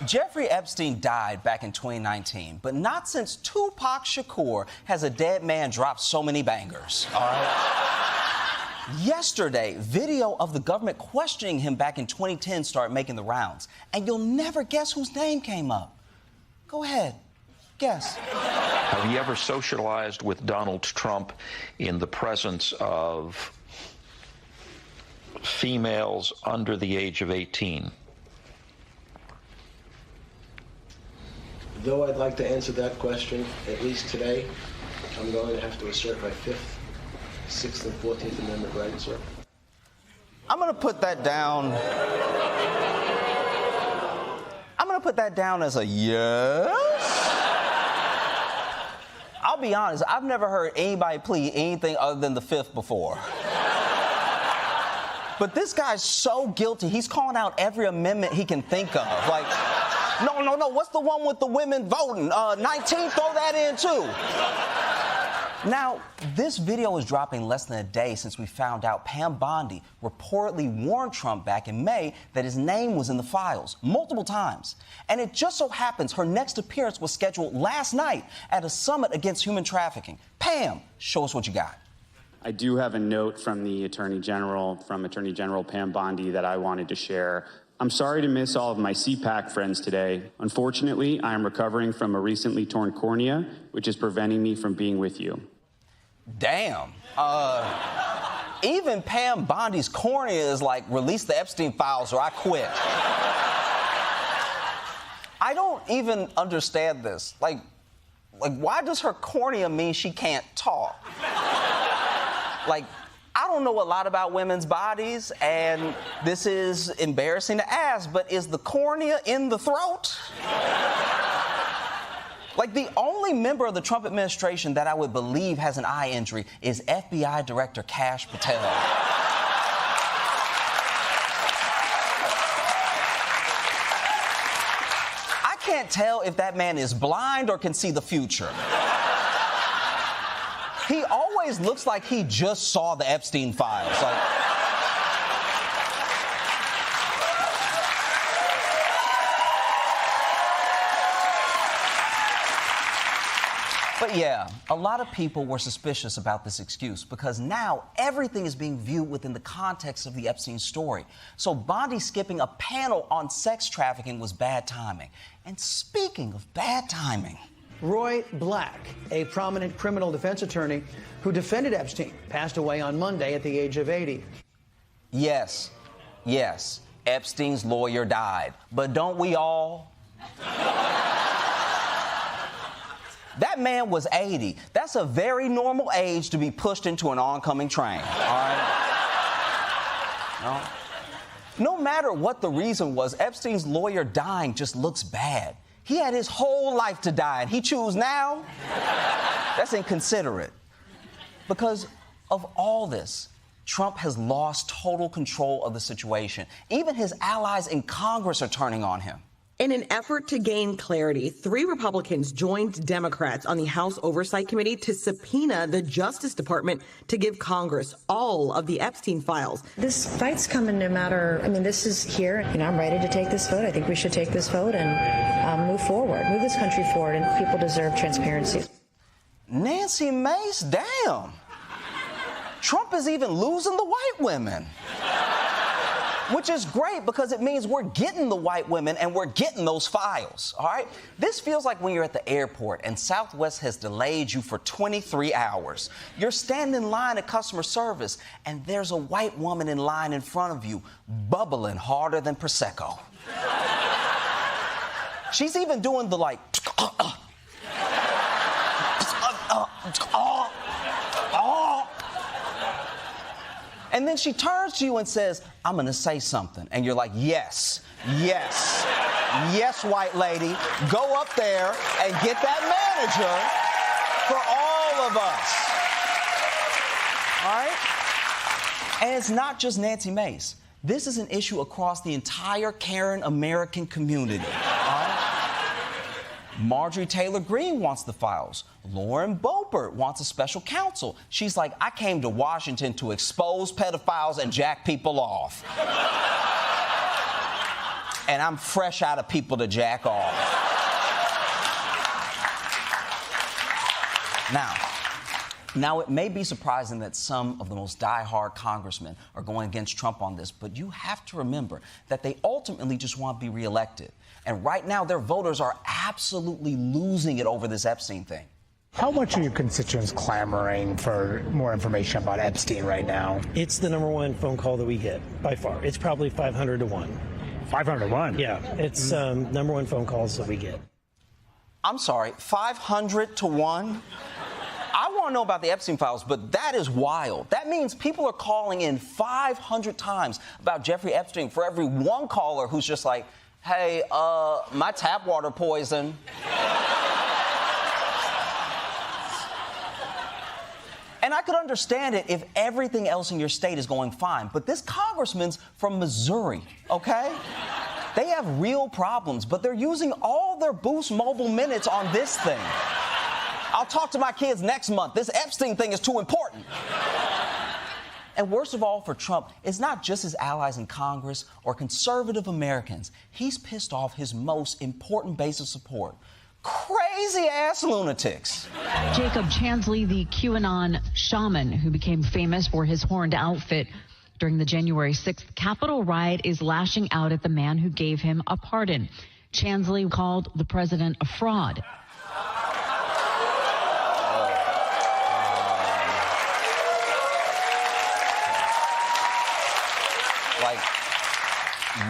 Jeffrey Epstein died back in 2019, but not since Tupac Shakur has a dead man dropped so many bangers, all right? Yesterday, video of the government questioning him back in 2010 started making the rounds, and you'll never guess whose name came up. Go ahead, guess. Have you ever socialized with Donald Trump in the presence of females under the age of 18? Though I'd like to answer that question, at least today, I'm going to have to assert my 5th, 6th, and 14th Amendment rights, sir. I'm going to put that down. I'm going to put that down as a yes. I'll be honest, I've never heard anybody plead anything other than the 5th before. But this guy's so guilty, he's calling out every amendment he can think of. Like, no, what's the one with the women voting? 19, throw that in too. Now, this video is dropping less than a day since we found out Pam Bondi reportedly warned Trump back in May that his name was in the files multiple times. And it just so happens her next appearance was scheduled last night at a summit against human trafficking. Pam, show us what you got. I do have a note from the Attorney General, Pam Bondi, that I wanted to share. I'm sorry to miss all of my CPAC friends today. Unfortunately, I am recovering from a recently torn cornea, which is preventing me from being with you. Damn. Even Pam Bondi's cornea is like, release the Epstein files or I quit. I don't even understand this. Like, why does her cornea mean she can't talk? Like, I don't know a lot about women's bodies, and this is embarrassing to ask, but is the cornea in the throat? Like, the only member of the Trump administration that I would believe has an eye injury is FBI Director Kash Patel. I can't tell if that man is blind or can see the future. He always looks like he just saw the Epstein files. But yeah, a lot of people were suspicious about this excuse because now everything is being viewed within the context of the Epstein story. So Bondi skipping a panel on sex trafficking was bad timing. And speaking of bad timing, Roy Black, a prominent criminal defense attorney who defended Epstein, passed away on Monday at the age of 80. Yes, Epstein's lawyer died. But don't we all? That man was 80. That's a very normal age to be pushed into an oncoming train, all right? No matter what the reason was, Epstein's lawyer dying just looks bad. He had his whole life to die, and he choose now? That's inconsiderate. Because of all this, Trump has lost total control of the situation. Even his allies in Congress are turning on him. In an effort to gain clarity, 3 Republicans joined Democrats on the House Oversight Committee to subpoena the Justice Department to give Congress all of the Epstein files. This fight's coming no matter, this is here. I'm ready to take this vote. I think we should take this vote and move forward, move this country forward, and people deserve transparency. Nancy Mace, damn. Trump is even losing the white women. Which is great because it means we're getting the white women and we're getting those files, all right? This feels like when you're at the airport and Southwest has delayed you for 23 hours. You're standing in line at customer service and there's a white woman in line in front of you, bubbling harder than Prosecco. She's even doing the And then she turns to you and says, I'm going to say something. And you're like, yes, white lady. Go up there and get that manager for all of us. All right? And it's not just Nancy Mace. This is an issue across the entire Karen American community. All right? Marjorie Taylor Greene wants the files. Lauren Boebert wants a special counsel. She's like, I came to Washington to expose pedophiles and jack people off. and I'm fresh out of people to jack off. Now, it may be surprising that some of the most diehard congressmen are going against Trump on this, but you have to remember that they ultimately just want to be reelected. And right now, their voters are absolutely losing it over this Epstein thing. How much are your constituents clamoring for more information about Epstein right now? It's the #1 phone call that we get, by far. It's probably 500 to 1. 500 to 1? Yeah, it's #1 phone calls that we get. I'm sorry, 500 to 1? I want to know about the Epstein files, but that is wild. That means people are calling in 500 times about Jeffrey Epstein for every one caller who's just like, hey, my tap water poison. And I could understand it if everything else in your state is going fine, but this congressman's from Missouri, okay? They have real problems, but they're using all their Boost Mobile minutes on this thing. I'll talk to my kids next month. This Epstein thing is too important. And worst of all for Trump, it's not just his allies in Congress or conservative Americans. He's pissed off his most important base of support. Crazy-ass lunatics. Jacob Chansley, the QAnon Shaman who became famous for his horned outfit during the January 6th Capitol riot, is lashing out at the man who gave him a pardon. Chansley called the president a fraud.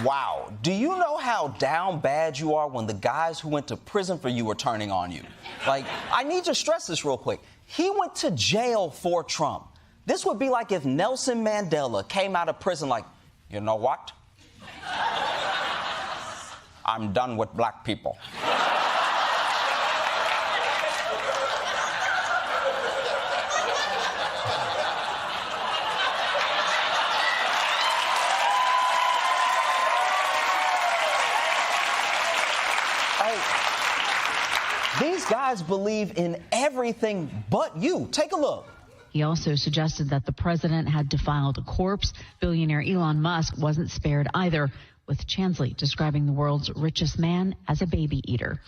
Wow. Do you know how down bad you are when the guys who went to prison for you are turning on you? I need to stress this real quick. He went to jail for Trump. This would be like if Nelson Mandela came out of prison like, you know what? I'm done with black people. These guys believe in everything but you. Take a look. He also suggested that the president had defiled a corpse. Billionaire Elon Musk wasn't spared either, with Chansley describing the world's richest man as a baby eater.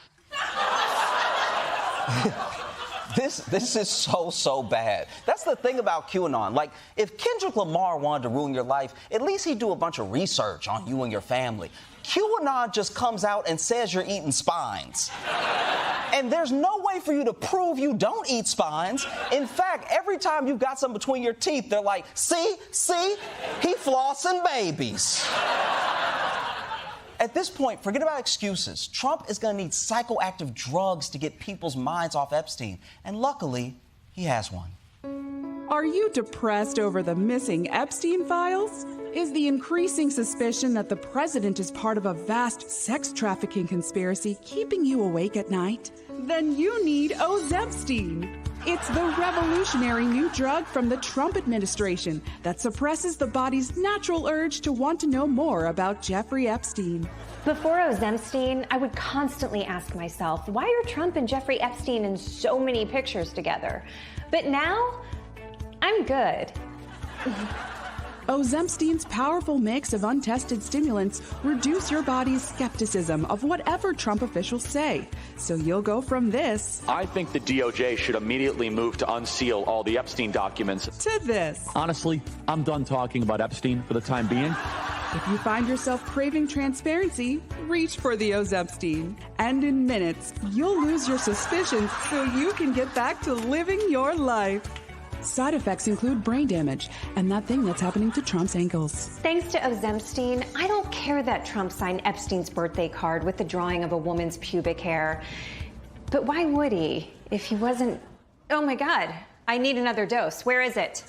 This is so bad. That's the thing about QAnon. If Kendrick Lamar wanted to ruin your life, at least he'd do a bunch of research on you and your family. QAnon just comes out and says you're eating spines. And there's no way for you to prove you don't eat spines. In fact, every time you've got some between your teeth, they're like, see, he flossing babies. At this point, forget about excuses. Trump is going to need psychoactive drugs to get people's minds off Epstein. And luckily, he has one. Are you depressed over the missing Epstein files? Is the increasing suspicion that the president is part of a vast sex trafficking conspiracy keeping you awake at night? Then you need ozempic. It's the revolutionary new drug from the Trump administration that suppresses the body's natural urge to want to know more about Jeffrey Epstein. Before ozempic, I would constantly ask myself, why are Trump and Jeffrey Epstein in so many pictures together? But now, I'm good. Ozempic's powerful mix of untested stimulants reduce your body's skepticism of whatever Trump officials say. So you'll go from this. I think the DOJ should immediately move to unseal all the Epstein documents. To this. Honestly, I'm done talking about Epstein for the time being. If you find yourself craving transparency, reach for the ozempic. And in minutes, you'll lose your suspicions so you can get back to living your life. Side effects include brain damage and that thing that's happening to Trump's ankles. Thanks to ozempic, I don't care that Trump signed Epstein's birthday card with the drawing of a woman's pubic hair. But why would he if he wasn't... Oh my God, I need another dose. Where is it?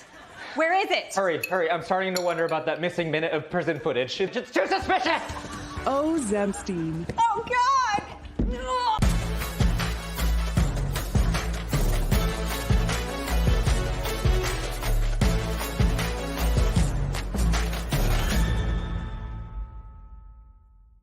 Where is it? Hurry. I'm starting to wonder about that missing minute of prison footage. It's too suspicious! Ozempic. Oh God!